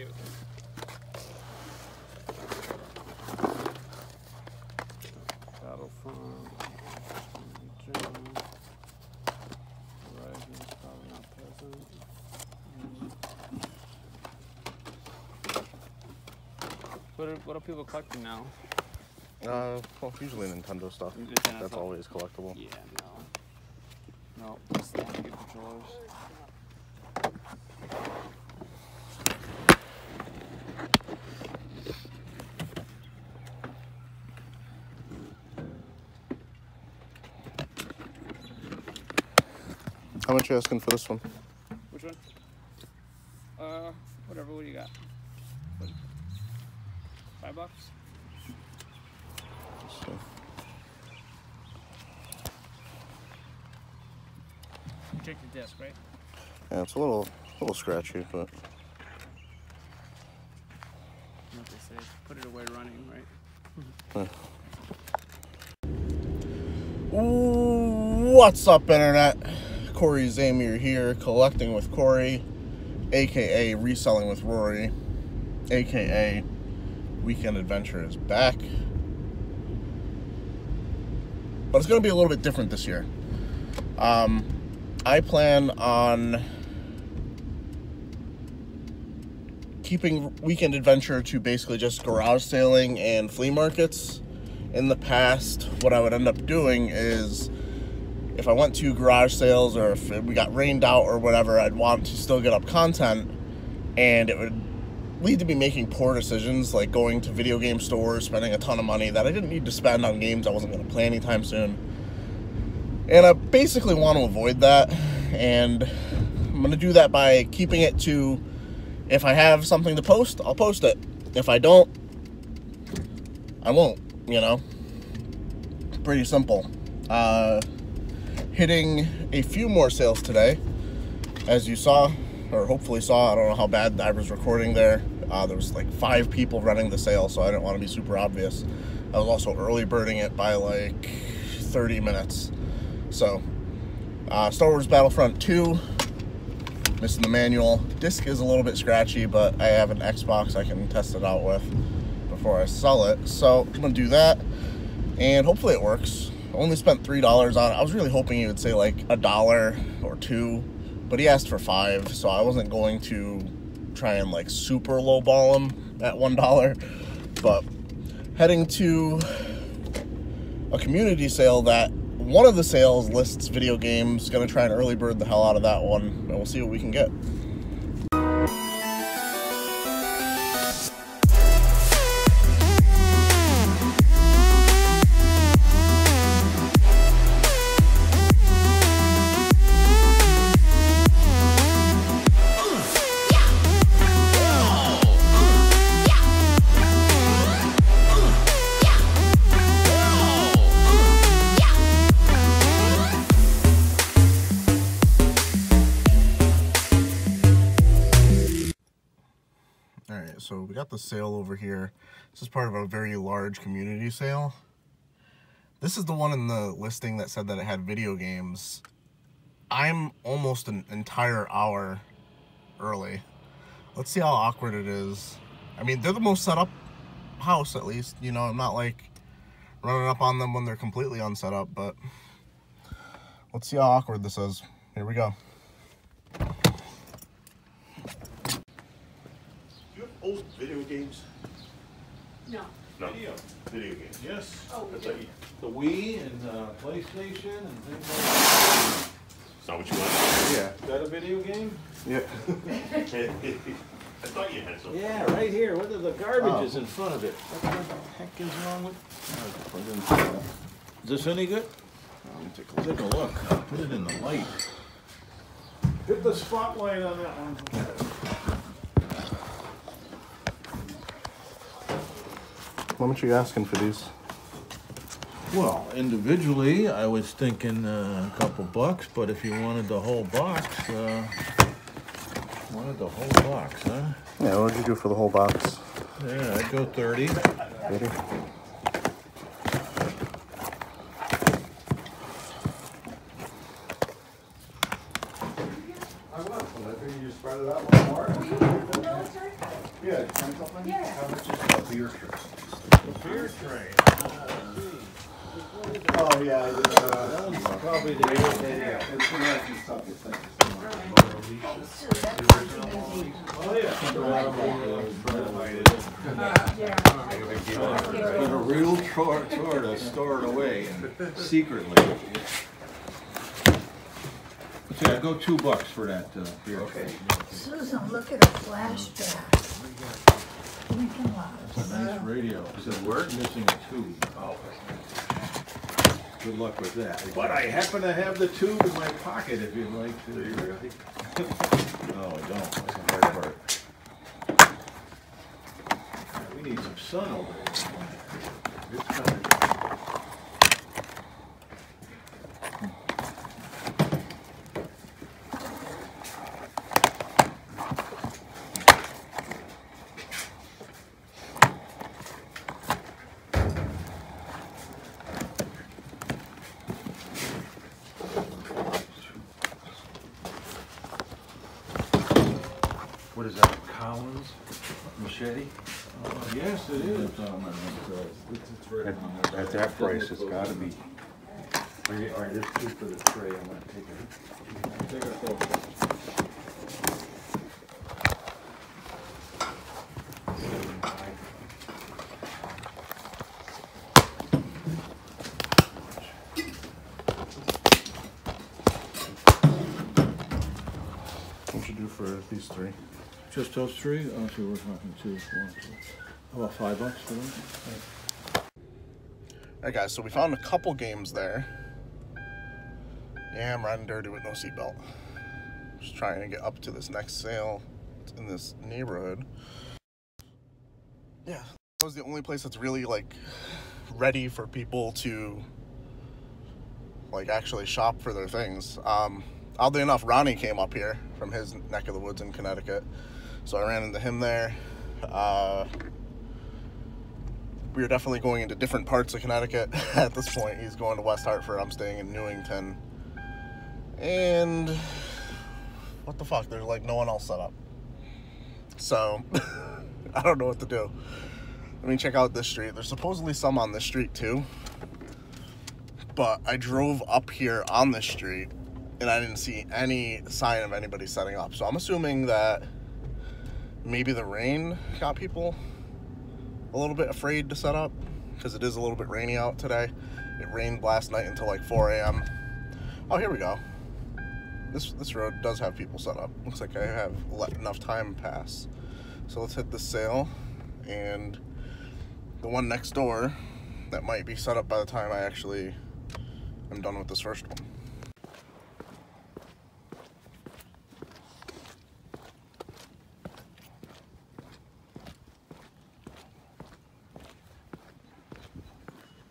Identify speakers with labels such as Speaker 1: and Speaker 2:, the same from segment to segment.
Speaker 1: stay with him. Battlefront. Horizon's probably not present. What are people collecting now?
Speaker 2: Well, usually Nintendo stuff. That's always collectible.
Speaker 1: Yeah, no. Just want to get controllers.
Speaker 2: How much are you asking for this one?
Speaker 1: Which one? Whatever. What do you got? $5?
Speaker 2: So.
Speaker 1: You check the disc, right?
Speaker 2: Yeah, it's a little scratchy, but.
Speaker 1: What they say, put it away running, right?
Speaker 2: What's up, Internet? Cory Zamier here, collecting with Cory, aka reselling with Rory, aka Weekend Adventure is back. But it's going to be a little bit different this year. I plan on keeping Weekend Adventure to basically just garage sailing and flea markets. In the past, what I would end up doing is, if I went to garage sales or if we got rained out or whatever, I'd want to still get up content, and it would lead to me making poor decisions, like going to video game stores, spending a ton of money that I didn't need to spend on games I wasn't going to play anytime soon. And I basically want to avoid that, and I'm going to do that by keeping it to, if I have something to post, I'll post it. If I don't, I won't, you know. Pretty simple. Hitting a few more sales today, as you saw, or hopefully saw. I don't know how bad I was recording there. There was like 5 people running the sale, so I didn't want to be super obvious. I was also early birding it by like 30 minutes. So, Star Wars Battlefront 2, missing the manual. Disc is a little bit scratchy, but I have an Xbox I can test it out with before I sell it. So, I'm going to do that, and hopefully it works. I only spent $3 on it. I was really hoping he would say like $1 or $2, but he asked for $5, so I wasn't going to try and like super lowball him at $1. But heading to a community sale that one of the sales lists video games. Gonna try and early bird the hell out of that one, and we'll see what we can get. Alright, so we got the sale over here. This is part of a very large community sale. This is the one in the listing that said that it had video games. I'm almost an entire hour early. Let's see how awkward it is. I mean, they're the most set up house, at least. You know, I'm not like running up on them when they're completely unset up, but let's see how awkward this is. Here we go. Old video games?
Speaker 3: No.
Speaker 2: No. Video games.
Speaker 4: Yes.
Speaker 3: Oh,
Speaker 4: That's
Speaker 3: yeah.
Speaker 4: like the Wii and PlayStation and things like that.
Speaker 2: Is that what you want? Yeah.
Speaker 4: Is that a video game?
Speaker 2: Yeah. I thought you had something.
Speaker 4: Yeah, right here. What are the garbages in front of it? What the heck is wrong with? Is this any good?
Speaker 2: Let me
Speaker 4: Take a look. Put it in the light. Hit the spotlight on that one.
Speaker 2: How much are you asking for these?
Speaker 4: Well, individually, I was thinking a couple bucks, but if you wanted the whole box, huh?
Speaker 2: Yeah, what did you do for the whole box?
Speaker 4: Yeah, I'd go 30.
Speaker 2: 30?
Speaker 4: I will. I figured you spread it out one more.
Speaker 3: Were you in the military?
Speaker 2: Yeah, can something?
Speaker 3: Yeah.
Speaker 2: How much is a beer tray?
Speaker 4: The beer tray.
Speaker 2: Oh, yeah, I did.
Speaker 4: That one's probably the
Speaker 2: It's interesting stuff. It's like,
Speaker 4: Oh, yeah. But a real chore to store it away secretly. Yeah, go $2 for that beer. Okay.
Speaker 3: Susan, look at a flashback. Lincoln Loves.
Speaker 4: It's a nice radio. Does it work? Missing a tube. Oh. Good luck with that. But I happen to have the tube in my pocket if you'd like to. Really? No, I don't. That's the hard part. We need some sun over here. It's coming. What is that, Collins machete? Yes, it is.
Speaker 5: At that price, it's gotta be.
Speaker 4: All right, there's 2 for the tray. I'm gonna take it. Take a photo.
Speaker 2: what should do for these 3?
Speaker 4: Just those 3? Oh, so we're talking 2, 1, 2. How about $5 for them?
Speaker 2: Alright guys, so we found a couple games there. Yeah, I'm riding dirty with no seatbelt. Just trying to get up to this next sale in this neighborhood. Yeah, that was the only place that's really like ready for people to like actually shop for their things. Oddly enough, Ronnie came up here from his neck of the woods in Connecticut, so I ran into him there. We are definitely going into different parts of Connecticut at this point. He's going to West Hartford. I'm staying in Newington. And what the fuck? There's like no one else set up. So I don't know what to do. Let me check out this street. There's supposedly some on this street too. But I drove up here on this street and I didn't see any sign of anybody setting up. So I'm assuming that maybe the rain got people a little bit afraid to set up because it is a little bit rainy out today. It rained last night until like 4 a.m. Oh, here we go. This road does have people set up. Looks like I have let enough time pass. So let's hit this sale, and the one next door that might be set up by the time I actually am done with this first one.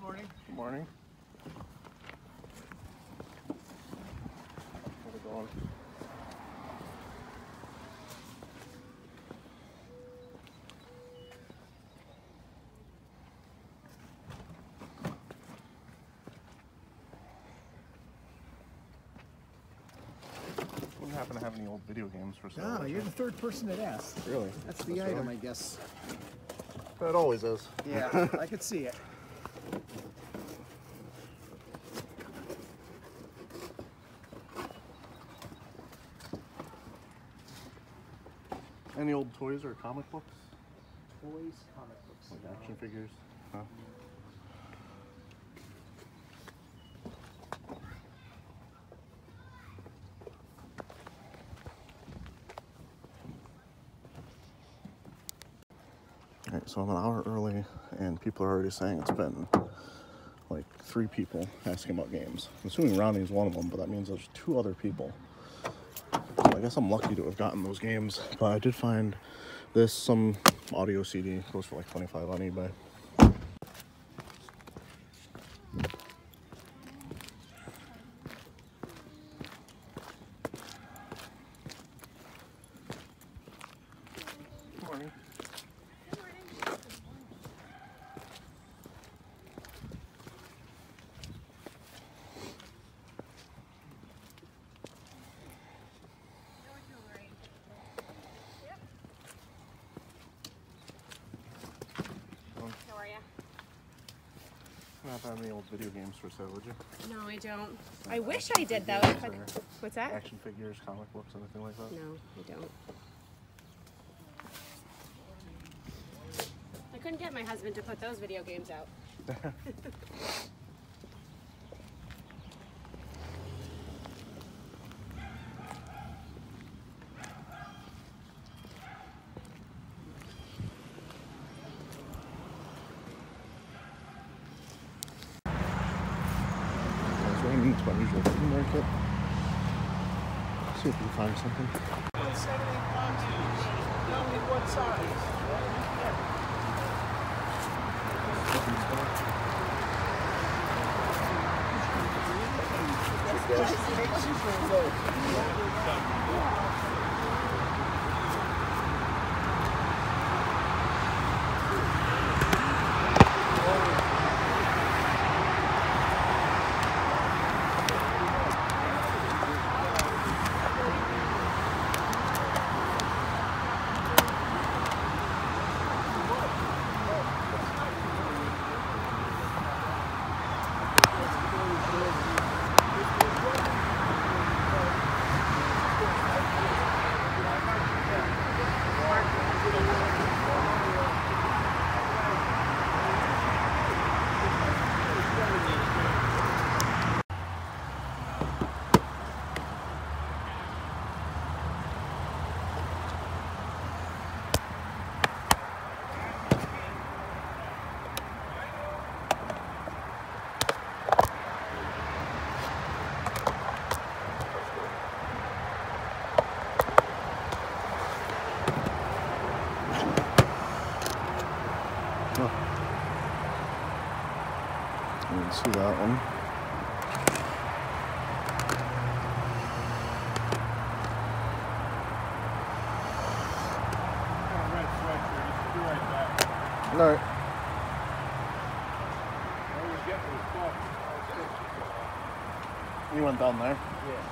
Speaker 1: Morning.
Speaker 2: Good morning. How's it going? Wouldn't happen to have any old video games for sale?
Speaker 1: No, you're the 3rd person that asked.
Speaker 2: Really?
Speaker 1: That's the item, I guess.
Speaker 2: It always is.
Speaker 1: Yeah, I could see it.
Speaker 2: Any old toys or comic books?
Speaker 1: Toys, comic books.
Speaker 2: Like action figures? Huh? Alright, so I'm an hour early and people are already saying it's been like 3 people asking about games. I'm assuming Ronnie's one of them, but that means there's 2 other people. So I guess I'm lucky to have gotten those games, but I did find this, some audio CD, goes for like $25 on eBay. Good morning. don't have any old video games for sale, would you?
Speaker 6: No, I don't. I wish I did though. If I, what's that?
Speaker 2: Action figures, comic books, anything like that?
Speaker 6: No, I don't. I couldn't get my husband to put those video games out.
Speaker 2: It's my usual flea market. See if we can find something.
Speaker 1: What size?
Speaker 2: You can see that one. All right. You went down there?
Speaker 1: Yeah.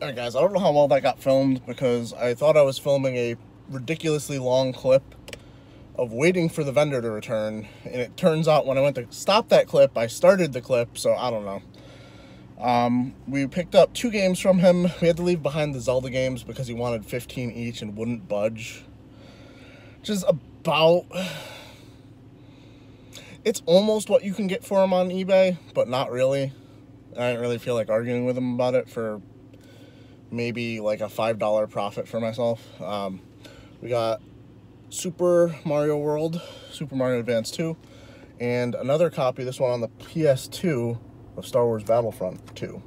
Speaker 2: Alright guys, I don't know how well that got filmed because I thought I was filming a ridiculously long clip of waiting for the vendor to return, and it turns out when I went to stop that clip, I started the clip, so I don't know. We picked up 2 games from him. We had to leave behind the Zelda games because he wanted 15 each and wouldn't budge. Which is about... It's almost what you can get for him on eBay, but not really. I didn't really feel like arguing with him about it for maybe like a $5 profit for myself. We got Super Mario World, Super Mario Advance 2, and another copy, this one on the PS2, of Star Wars Battlefront 2.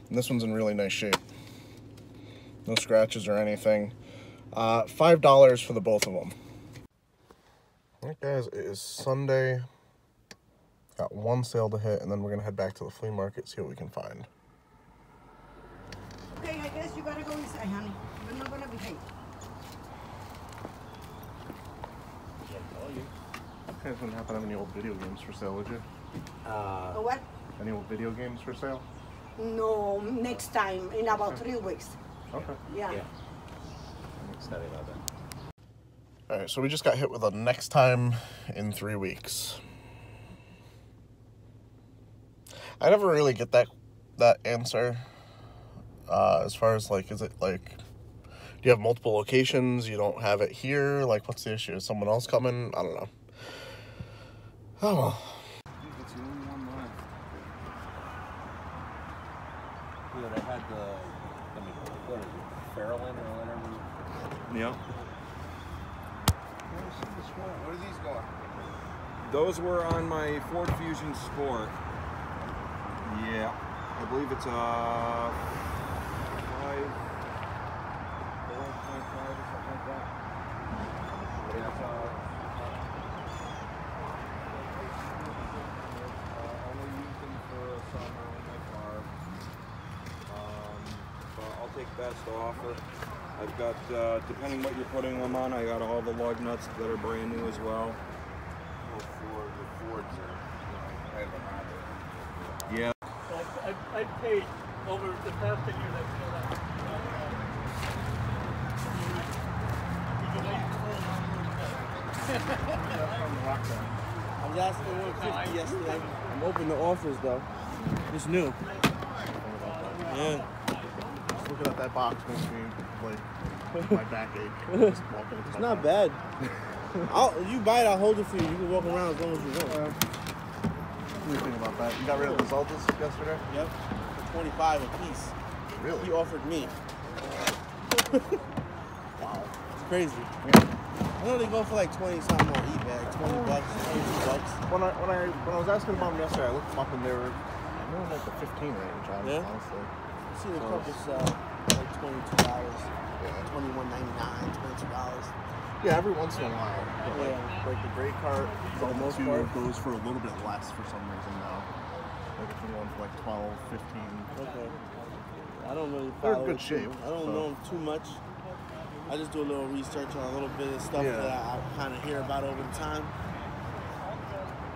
Speaker 2: And this one's in really nice shape. No scratches or anything. $5 for the both of them. Alright guys, it is Sunday. Got one sale to hit, and then we're gonna head back to the flea market, see what we can find.
Speaker 7: Okay, I guess you gotta go inside, honey. You're not gonna behave.
Speaker 2: You guys wouldn't happen to have any old video games for sale, would you?
Speaker 7: What?
Speaker 2: Any old video games for sale?
Speaker 7: No, next time, in about 3 weeks.
Speaker 2: Okay.
Speaker 7: Yeah.
Speaker 5: I'm excited about that.
Speaker 2: Alright, so we just got hit with a next time in 3 weeks. I never really get that answer. As far as like, is it like, do you have multiple locations? You don't have it here? Like, what's the issue? Is someone else coming? I don't know. Oh well.
Speaker 5: It's the only one left. Yeah, they had what is it, Farrellin or whatever?
Speaker 8: Yeah.
Speaker 5: Where are these going?
Speaker 8: Those were on my Ford Fusion Sport. Yeah. I believe it's 4.5 or something like that. It's only used them for summer in my car. But I'll take best offer. I've got, depending what you're putting them on, I got all the lug nuts that are brand new as well.
Speaker 5: The Fords are kind of a habit.
Speaker 8: Yeah.
Speaker 1: I paid over the past 10 years. I feel that.
Speaker 5: I was asking 150 yesterday. I'm open to offers though. It's new. Yeah.
Speaker 2: Just looking at that box makes me like my back ache. Just walking into
Speaker 5: It's
Speaker 2: my
Speaker 5: not
Speaker 2: box.
Speaker 5: bad. You buy it, I'll hold it for you. You can walk around as long as you want.
Speaker 2: What do you think about that? You got rid of the Zeldas yesterday?
Speaker 5: Yep. For 25 a piece.
Speaker 2: Really?
Speaker 5: He offered me.
Speaker 2: Wow.
Speaker 5: It's crazy.
Speaker 2: Yeah.
Speaker 5: I know they go for like 20 something on eBay, like 20 bucks, 22 bucks.
Speaker 2: When I was asking about them yesterday, I looked them up and they were more in like the 15 range, honestly.
Speaker 5: I've seen a couple sell like $22, $21.99, $22.
Speaker 2: Yeah, every once in a while. But
Speaker 5: Yeah.
Speaker 2: like the gray cart,
Speaker 5: For the most
Speaker 2: two
Speaker 5: part.
Speaker 2: goes for a little bit less for some reason now. Like if you're going for like 12, 15.
Speaker 5: Okay. I don't really
Speaker 2: They're
Speaker 5: follow
Speaker 2: in good
Speaker 5: it
Speaker 2: shape,
Speaker 5: I don't
Speaker 2: so.
Speaker 5: know them too much. I just do a little research on a little bit of stuff
Speaker 2: Yeah.
Speaker 5: that I kind of hear about over the time.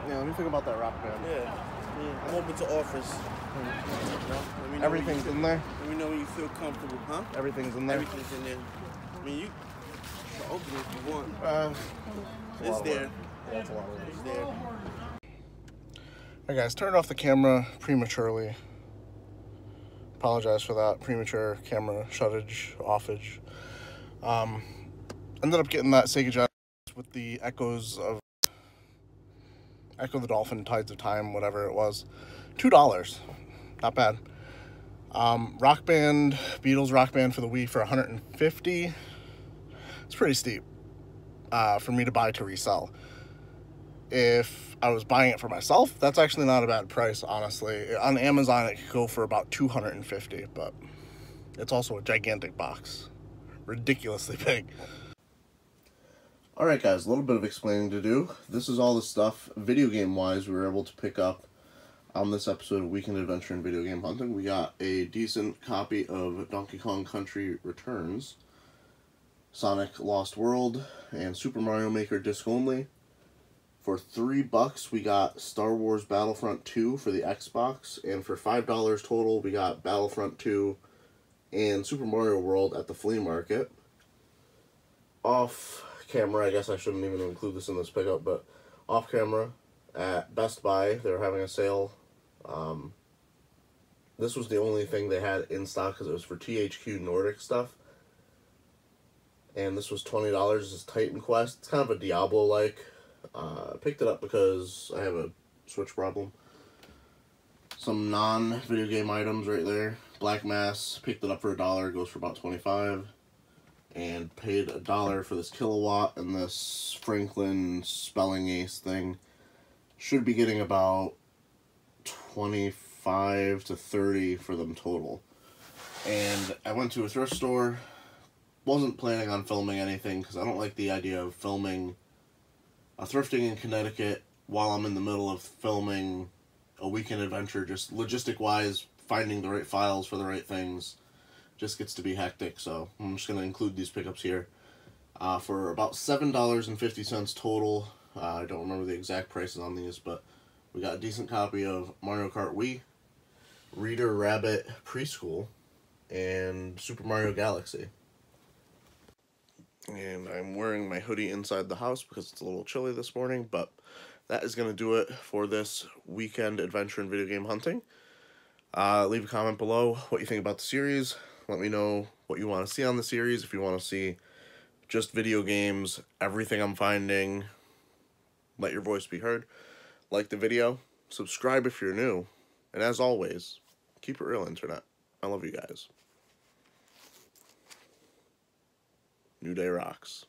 Speaker 2: Yeah, let me think about that rock band.
Speaker 5: Yeah. I'm open to offers. You know, let me know
Speaker 2: Everything's in there?
Speaker 5: Let me know when you feel comfortable, huh?
Speaker 2: Everything's in there?
Speaker 5: Everything's in there. I mean, you can open it if you want.
Speaker 2: It's
Speaker 5: It's there.
Speaker 2: Yeah, it's a lot of work.
Speaker 5: It's there.
Speaker 2: Alright guys, turned off the camera prematurely. Apologize for that. Premature camera shuttage, offage. Ended up getting that Sega Genesis with the echoes of Echo the Dolphin, Tides of Time, whatever it was. $2. Not bad. Rock Band, Beatles Rock Band for the Wii for $150. It's pretty steep for me to buy to resell. If I was buying it for myself, that's actually not a bad price, honestly. On Amazon, it could go for about $250, but it's also a gigantic box. Ridiculously big. Alright guys, a little bit of explaining to do. This is all the stuff, video game-wise, we were able to pick up on this episode of Weekend Adventure in Video Game Hunting. We got a decent copy of Donkey Kong Country Returns, Sonic Lost World, and Super Mario Maker disc only. For $3, we got Star Wars Battlefront 2 for the Xbox, and for $5 total, we got Battlefront 2 and Super Mario World at the flea market. Off camera, I guess I shouldn't even include this in this pickup, but off camera at Best Buy, they were having a sale. This was the only thing they had in stock because it was for THQ Nordic stuff. And this was $20. This is Titan Quest. It's kind of a Diablo-like. I picked it up because I have a Switch problem. Some non-video game items right there. Black Mass, picked it up for $1, goes for about $25. And paid $1 for this Kilowatt and this Franklin Spelling Ace thing. Should be getting about 25 to 30 for them total. And I went to a thrift store. Wasn't planning on filming anything because I don't like the idea of filming a thrifting in Connecticut while I'm in the middle of filming a weekend adventure. Just logistic-wise, finding the right files for the right things just gets to be hectic. So I'm just going to include these pickups here for about $7.50 total. I don't remember the exact prices on these, but we got a decent copy of Mario Kart Wii, Reader Rabbit Preschool, and Super Mario Galaxy. And I'm wearing my hoodie inside the house because it's a little chilly this morning, but that is going to do it for this weekend adventure in video game hunting. Leave a comment below what you think about the series. Let me know what you want to see on the series. If you want to see just video games, everything I'm finding, let your voice be heard. Like the video, subscribe if you're new, and as always, keep it real, Internet. I love you guys. New Day rocks.